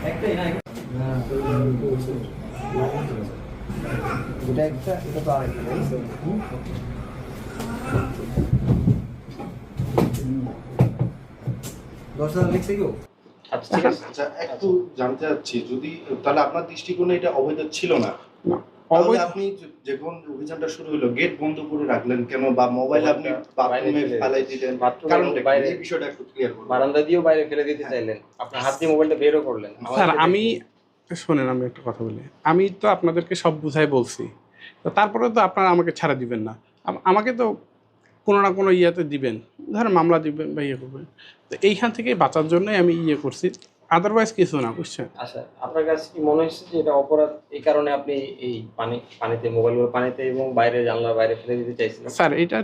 একটাই না, এটা একটা, এটা তো আরেকটা। 10,000 লিখছে কেউ? আচ্ছা ঠিক আছে। আচ্ছা একটু জানতে চাচ্ছি, যদি তাহলে আপনার দৃষ্টিকোণে এটা অবৈধ ছিল না, না, তাহলে অবৈধ আপনি যখন অভিযানটা শুরু হলো গেট বন্ধ করে রাখলেন কেন, বা মোবাইল আপনি বাথরুমে ফেলাই দিলেন, কারণটা কি? এই বিষয়টা একটু ক্লিয়ার করুন। বারান্দা দিয়েও বাইরে ফেলে দিতে চাইলেন, আপনার হাত দিয়ে মোবাইলটা বেরও করলেন। স্যার আমি শোনেন, আমি একটা কথা বলি। আমি তো আপনাদেরকে সব বুঝাই বলছি, তো তারপরে তো আপনারা আমাকে ছাড়া দিবেন না, আমাকে তো কোনো না কোনো ইয়েতে দিবেন, ধরেন মামলা দিবেন বা ইয়ে করবেন। তো এইখান থেকে বাঁচার জন্যই আমি ইয়ে করছি, আদারওয়াইজ কিছু না, বুঝছেন। আচ্ছা আপনার কাছে কি মনে হচ্ছে যে এটা অপরাধ, এই কারণে আপনি এই পানিতে মোবাইলগুলো পানিতে এবং বাইরে জানলার বাইরে ফেলে দিতে চাইছিলেন? স্যার এটা